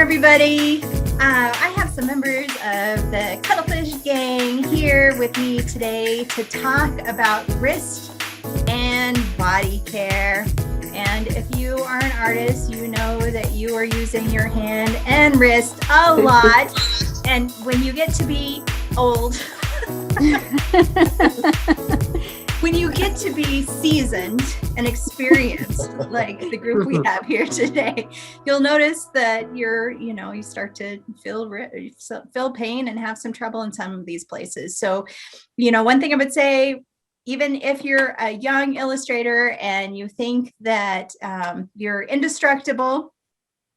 everybody. I have some members of the Cuddlefish Gang here with me today to talk about wrist and body care. And if you are an artist, you know that you are using your hand and wrist a lot. And when you get to be old, when you get to be seasoned and experienced, like the group we have here today, you'll notice that you start to feel pain and have some trouble in some of these places. So, one thing I would say, even if you're a young illustrator and you think that you're indestructible,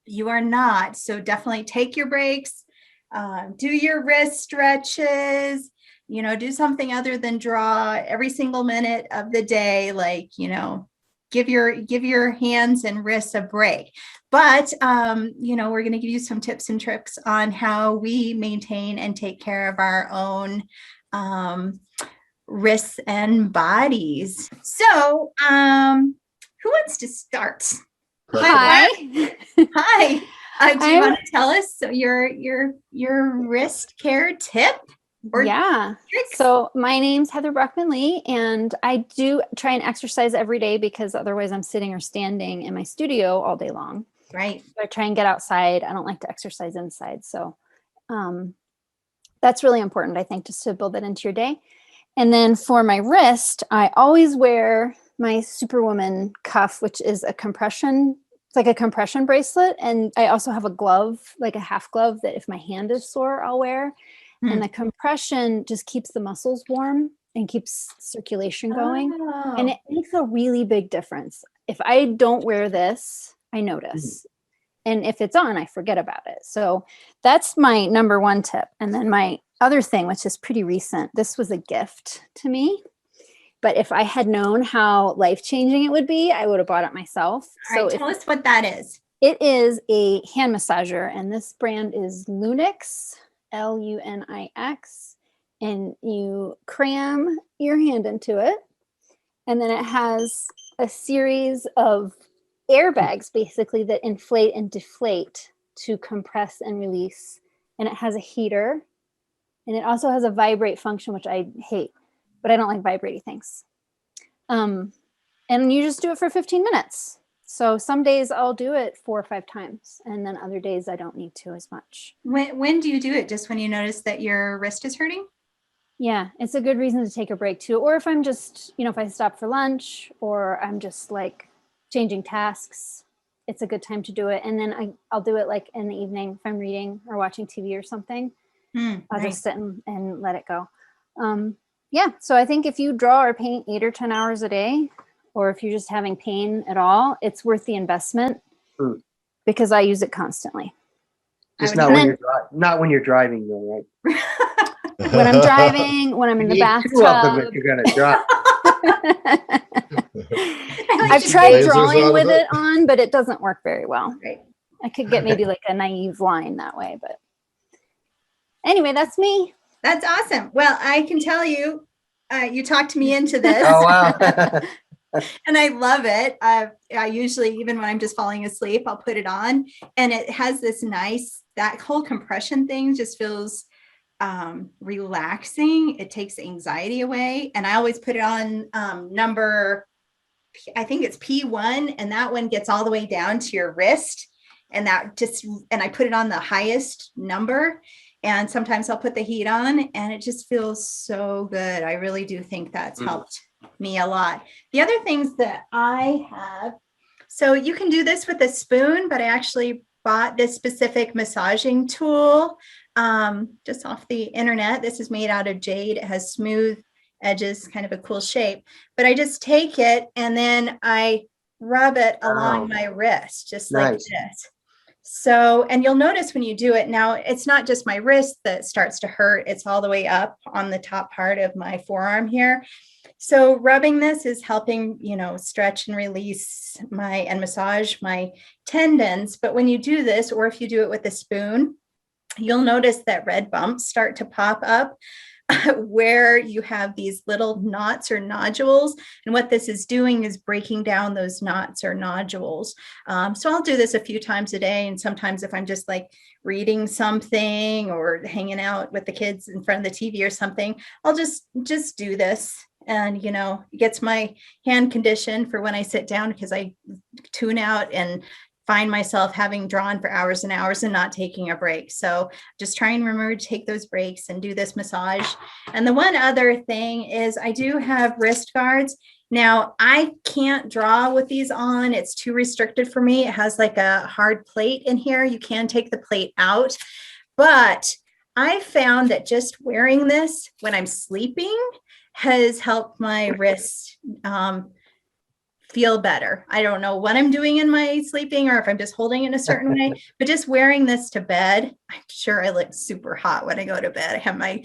you are not. So definitely take your breaks, do your wrist stretches, do something other than draw every single minute of the day, like, give your hands and wrists a break. But, we're going to give you some tips and tricks on how we maintain and take care of our own wrists and bodies. So, who wants to start? Hi. Hi. Do you want to tell us your wrist care tip? Yeah. Tricks? So my name's Heather Brockman Lee, and I do try and exercise every day because otherwise I'm sitting or standing in my studio all day long. Right. So I try and get outside. I don't like to exercise inside. So that's really important, I think, just to build that into your day. And then for my wrist, I always wear my Superwoman cuff, which is it's like a compression bracelet. And I also have a glove, like a half glove, that if my hand is sore, I'll wear. And the compression just keeps the muscles warm and keeps circulation going. Oh. And it makes a really big difference. If I don't wear this, I notice. And if it's on, I forget about it. So that's my number one tip. And then my other thing, which is pretty recent, this was a gift to me. But if I had known how life-changing it would be, I would have bought it myself. All right, tell us what that is. It is a hand massager, and this brand is Lunix, Lunix, and you cram your hand into it, and then it has a series of airbags, basically, that inflate and deflate to compress and release, and it has a heater, and it also has a vibrate function, which I hate, but I don't like vibrating things. And you just do it for 15 minutes. So some days I'll do it 4 or 5 times, and then other days I don't need to as much. When do you do it? Just when you notice that your wrist is hurting? Yeah, it's a good reason to take a break too. Or if I'm just, if I stop for lunch or I'm just like changing tasks, it's a good time to do it. And then I'll do it like in the evening if I'm reading or watching TV or something. I'll just sit and let it go. Yeah, so I think if you draw or paint 8 or 10 hours a day, or if you're just having pain at all, it's worth the investment because I use it constantly. Just not when you're driving, though, right? When I'm driving, when I'm in the bathtub. If you're gonna drive. I've tried drawing with it on, but it doesn't work very well. Right. I could get maybe like a naive line that way, but anyway, that's me. That's awesome. Well, I can tell you, you talked me into this. Oh, wow. And I love it. I usually, even when I'm just falling asleep, I'll put it on, and it has this that whole compression thing just feels relaxing. It takes anxiety away. And I always put it on I think it's P1, and that one gets all the way down to your wrist. And I put it on the highest number. And sometimes I'll put the heat on, and it just feels so good. I really do think that's helped me a lot. The other things that I have, so you can do this with a spoon, but I actually bought this specific massaging tool just off the internet. This is made out of jade. It has smooth edges, kind of a cool shape. But I just take it and then I rub it along my wrist, just like this. So, and you'll notice when you do it, now it's not just my wrist that starts to hurt, it's all the way up on the top part of my forearm here. So rubbing this is helping, stretch and release and massage my tendons. But when you do this, or if you do it with a spoon, you'll notice that red bumps start to pop up where you have these little knots or nodules. And what this is doing is breaking down those knots or nodules. So I'll do this a few times a day. And sometimes if I'm just like reading something or hanging out with the kids in front of the TV or something, I'll just do this. And, you know, it gets my hand conditioned for when I sit down, because I tune out and find myself having drawn for hours and hours and not taking a break. So just try and remember to take those breaks and do this massage. And the one other thing is I do have wrist guards. Now I can't draw with these on. It's too restricted for me. It has like a hard plate in here. You can take the plate out, but I found that just wearing this when I'm sleeping has helped my wrist feel better. I don't know what I'm doing in my sleeping or if I'm just holding it in a certain way, but just wearing this to bed, I'm sure I look super hot when I go to bed. I have my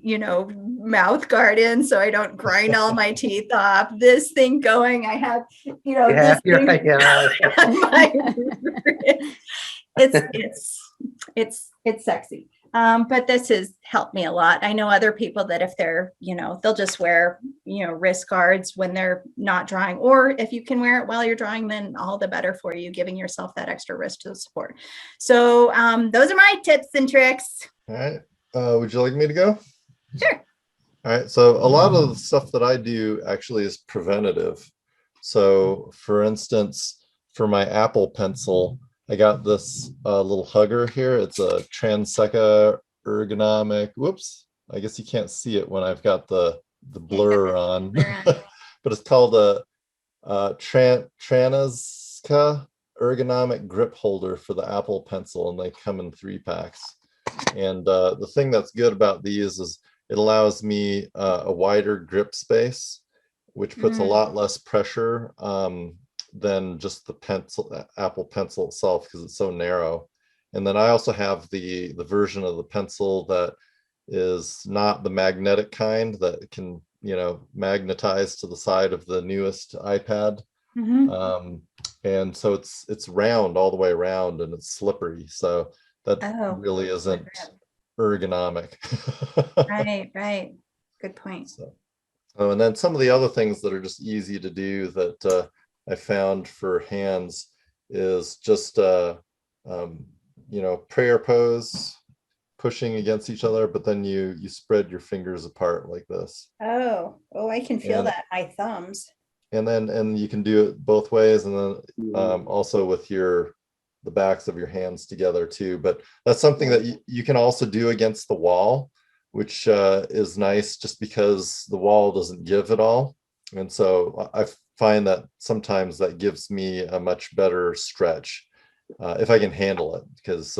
you know, mouth guard in so I don't grind all my teeth off. This thing going, I have, you know, Yeah, this you're thing right, yeah. it's sexy. But this has helped me a lot. I know other people that if they're, you know, they'll just wear, you know, wrist guards when they're not drawing, or if you can wear it while you're drawing, then all the better for you, giving yourself that extra wrist to support. So those are my tips and tricks. All right. Would you like me to go? Sure. All right. So a lot of the stuff that I do actually is preventative. So for instance, for my Apple Pencil, I got this little hugger here. It's a Transeka ergonomic. Whoops. I guess you can't see it when I've got the blur on, but it's called a Transeka ergonomic grip holder for the Apple Pencil, and they come in 3-packs. And the thing that's good about these is it allows me a wider grip space, which puts a lot less pressure than just the Apple Pencil itself, because it's so narrow. And then I also have the version of the pencil that is not the magnetic kind that can, you know, magnetize to the side of the newest iPad. And so it's round all the way around, and it's slippery. So that really isn't ergonomic. Right. Good point. So, and then some of the other things that are just easy to do that I found for hands is just you know, prayer pose, pushing against each other, but then you spread your fingers apart like this. Oh, I can feel that in my thumbs. And you can do it both ways, and then also with the backs of your hands together too. But that's something that you can also do against the wall, which is nice just because the wall doesn't give it all. And so I find that sometimes that gives me a much better stretch if I can handle it, because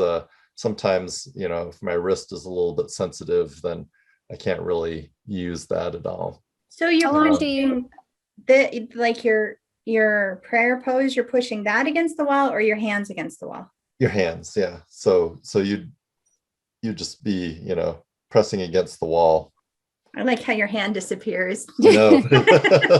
sometimes, you know, if my wrist is a little bit sensitive, then I can't really use that at all. So you're pushing like your prayer pose, you're pushing that against the wall, or your hands against the wall? Your hands, yeah. So you just be, you know, pressing against the wall. I like how your hand disappears. No,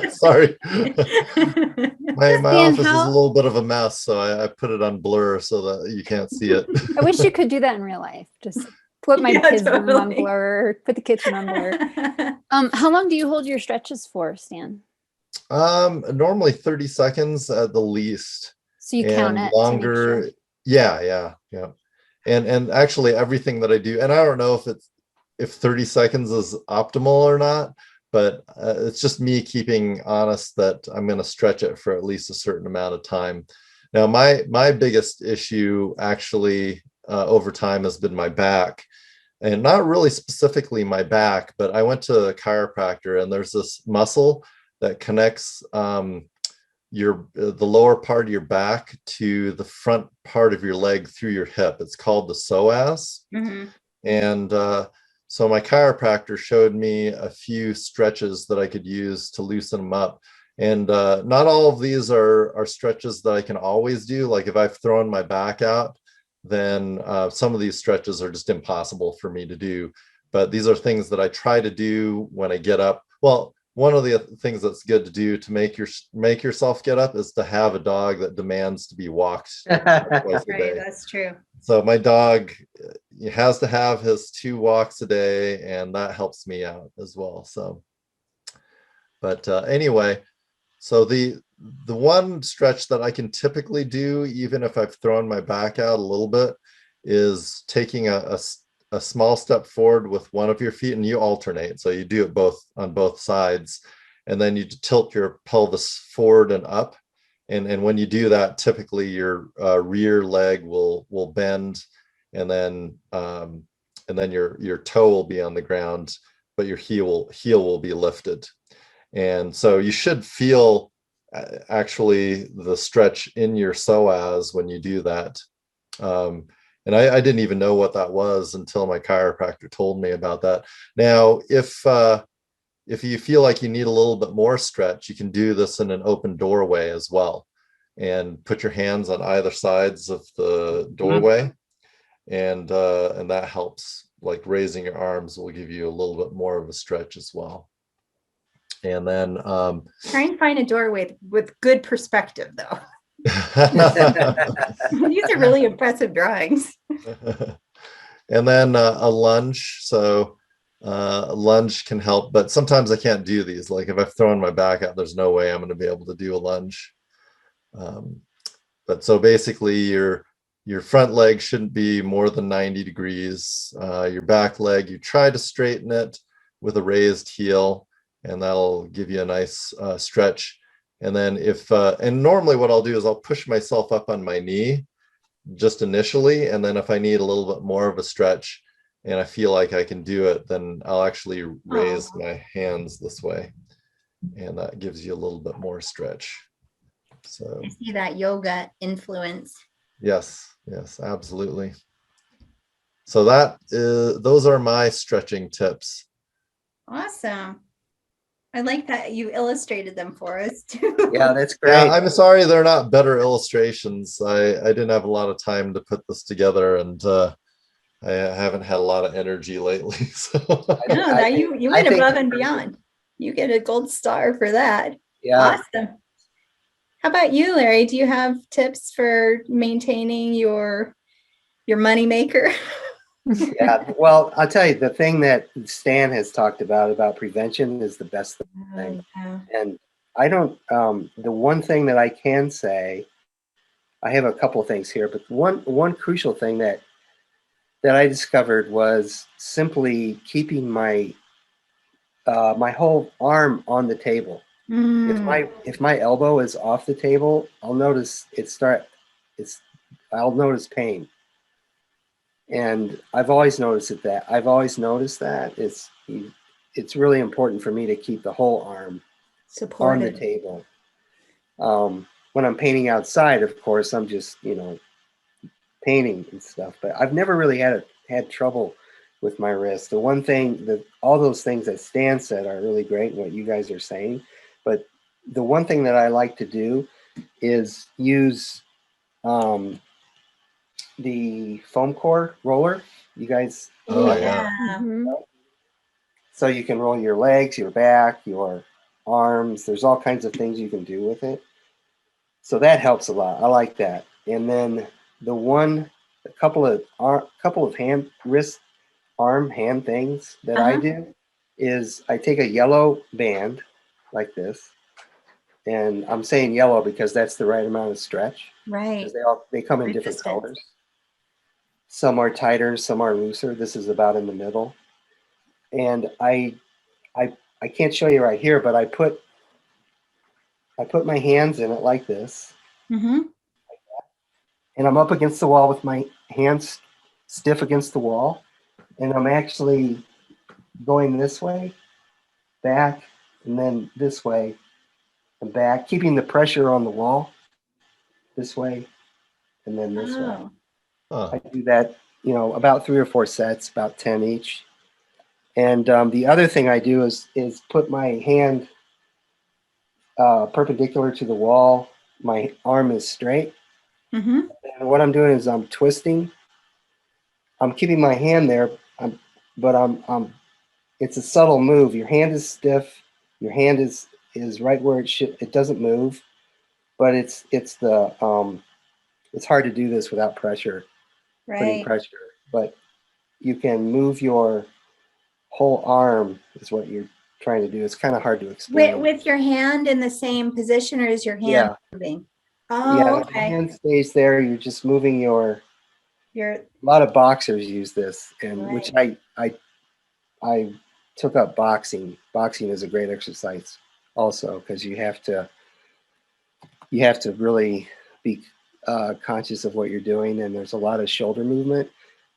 sorry. My office is a little bit of a mess, so I put it on blur so that you can't see it. I wish you could do that in real life. Just put my kids' room on blur, put the kitchen on blur. How long do you hold your stretches for, Stan? Normally 30 seconds at the least. So you count it longer. Yeah. And actually everything that I do, and I don't know if 30 seconds is optimal or not, but it's just me keeping honest that I'm going to stretch it for at least a certain amount of time. Now, my biggest issue actually over time has been my back, and not really specifically my back, but I went to a chiropractor, and there's this muscle that connects the lower part of your back to the front part of your leg through your hip. It's called the psoas. And so my chiropractor showed me a few stretches that I could use to loosen them up. And not all of these are stretches that I can always do. Like if I've thrown my back out, then some of these stretches are just impossible for me to do. But these are things that I try to do when I get up. Well, one of the things that's good to do to make yourself get up is to have a dog that demands to be walked twice a Right, day. that's true. So my dog has to have his 2 walks a day, and that helps me out as well. So, but anyway, so the one stretch that I can typically do, even if I've thrown my back out a little bit, is taking a small step forward with one of your feet, and you alternate. So you do it both on both sides, and then you tilt your pelvis forward and up. And when you do that, typically your rear leg will bend, and then your toe will be on the ground, but your heel will be lifted. And so you should feel actually the stretch in your psoas when you do that. And I didn't even know what that was until my chiropractor told me about that. Now, if you feel like you need a little bit more stretch, you can do this in an open doorway as well, and put your hands on either sides of the doorway, and that helps. Like raising your arms will give you a little bit more of a stretch as well. And then Try and find a doorway with good perspective, though. These are really impressive drawings. And then a lunge. So a lunge can help, but sometimes I can't do these. Like if I've thrown my back out, there's no way I'm going to be able to do a lunge. But so basically your front leg shouldn't be more than 90 degrees. Your back leg, you try to straighten it with a raised heel, and that'll give you a nice stretch. And then and normally what I'll do is I'll push myself up on my knee just initially. And then if I need a little bit more of a stretch and I feel like I can do it, then I'll actually raise my hands this way. And that gives you a little bit more stretch. So I see that yoga influence. yes, absolutely. So those are my stretching tips. Awesome. I like that you illustrated them for us too. Yeah, that's great. Yeah, I'm sorry they're not better illustrations. I didn't have a lot of time to put this together, and I haven't had a lot of energy lately. So No, that you went above and beyond. You get a gold star for that. Yeah. Awesome. How about you, Larry? Do you have tips for maintaining your money maker? Yeah. Well, I'll tell you, the thing that Stan has talked about prevention is the best thing. Yeah. And I don't, the one thing that I can say, I have a couple of things here, but one crucial thing that I discovered was simply keeping my my whole arm on the table. If my elbow is off the table, I'll notice I'll notice pain. And I've always noticed that. It's really important for me to keep the whole arm Supported on the table. When I'm painting outside, of course, I'm just, painting and stuff, but I've never really had trouble with my wrist. The one thing that all those things that Stan said are really great, what you guys are saying, but the one thing that I like to do is use the foam core roller. You guys, oh yeah. so you can roll your legs, your back, your arms. There's all kinds of things you can do with it. So that helps a lot. I like that. And then a couple of hand things that I do is I take a yellow band like this, and I'm saying yellow because that's the right amount of stretch. Right. They come in different colors. Some are tighter, some are looser. This is about in the middle. And I can't show you right here, but I put my hands in it like this. And I'm up against the wall with my hands stiff against the wall. And I'm actually going this way, back, and then this way and back, keeping the pressure on the wall this way and then this way. I do that, about 3 or 4 sets, about 10 each. And the other thing I do is put my hand perpendicular to the wall. My arm is straight. And what I'm doing is I'm twisting. I'm keeping my hand there, but it's a subtle move. Your hand is stiff. your hand is right where it should. It doesn't move, but it's hard to do this without pressure, putting Right. pressure. But you can move your whole arm is what you're trying to do. It's kind of hard to explain. With your hand in the same position, or is your hand Yeah. moving? Yeah, Oh, if your okay. hand stays there, you're just moving your. You're A lot of boxers use this, and Right. which I took up boxing. Boxing is a great exercise also, because you have to really be conscious of what you're doing, and there's a lot of shoulder movement.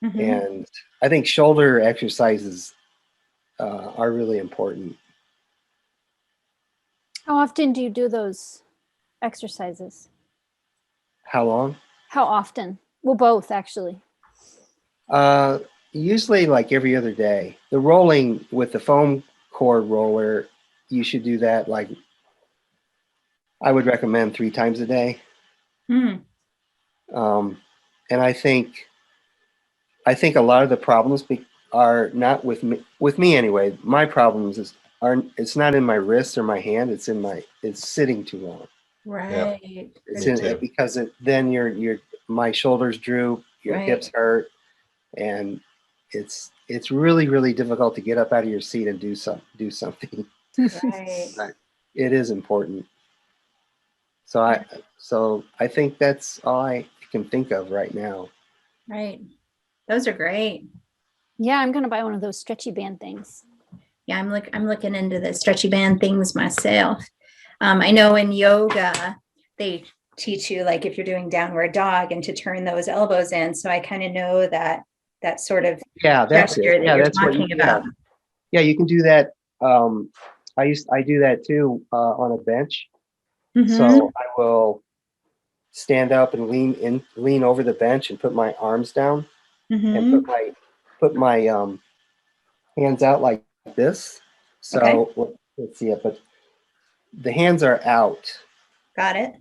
Mhm. And I think shoulder exercises are really important. How often do you do those exercises? How long? How often? Well, both actually. Usually like every other day. The rolling with the foam cord roller, you should do that like, I would recommend 3 times a day. Hmm. And I think a lot of the problems are not with me anyway. My problems it's not in my wrist or my hand. It's sitting too long. Right. It's Me too. because then my shoulders droop, your Right. hips hurt, and it's really, really difficult to get up out of your seat and do something. Right. It is important. So I think that's all I can think of right now. Right. Those are great. Yeah, I'm gonna buy one of those stretchy band things. Yeah, I'm looking into the stretchy band things myself. I know in yoga they teach you, like, if you're doing downward dog, and to turn those elbows in. So I kind of know that sort of Yeah, that's gesture it. that Yeah, you're that's what talking about. Yeah, you can do that. I do that too on a bench. Mhm. So I will stand up and lean over the bench and put my arms down and Mhm. put my hands out like this. So Okay. let's see it, but the hands are out, Got it.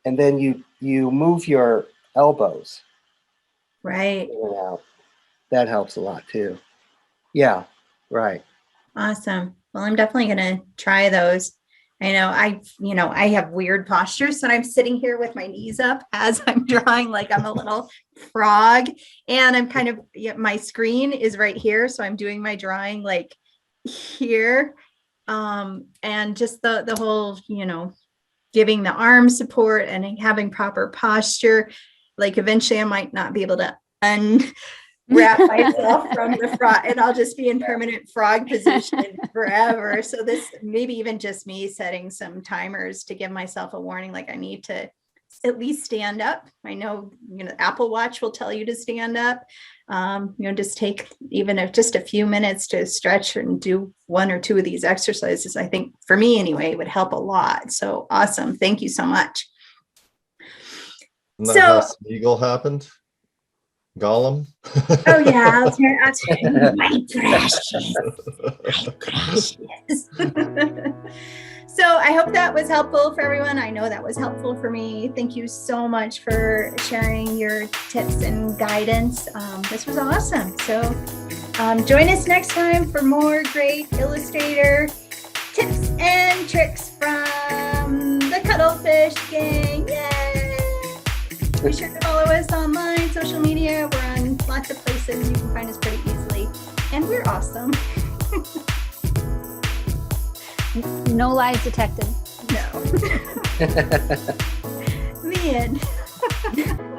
and then you move your elbows Right. in and out. That helps a lot too. Yeah, right. Awesome. Well, I'm definitely going to try those. I know I have weird postures, so I'm sitting here with my knees up as I'm drawing, like I'm a little frog, and I'm kind of, my screen is right here. So I'm doing my drawing like here. And just the whole, giving the arm support and having proper posture. Like eventually I might not be able to wrap myself from the frog, and I'll just be in permanent frog position forever. So this maybe even just me setting some timers to give myself a warning, like I need to at least stand up. I know, Apple Watch will tell you to stand up. Just take even if just a few minutes to stretch and do 1 or 2 of these exercises. I think for me anyway, it would help a lot. So awesome. Thank you so much. And that how Smeagol happened? Gollum? Oh yeah, I'll turn my precious. My precious. So I hope that was helpful for everyone. I know that was helpful for me. Thank you so much for sharing your tips and guidance. This was awesome. So join us next time for more great Illustrator tips and tricks from the Cuddlefish Gang. Yay! Be sure to follow us online, social media. We're on lots of places. You can find us pretty easily. And we're awesome. No lies detected. No. The end.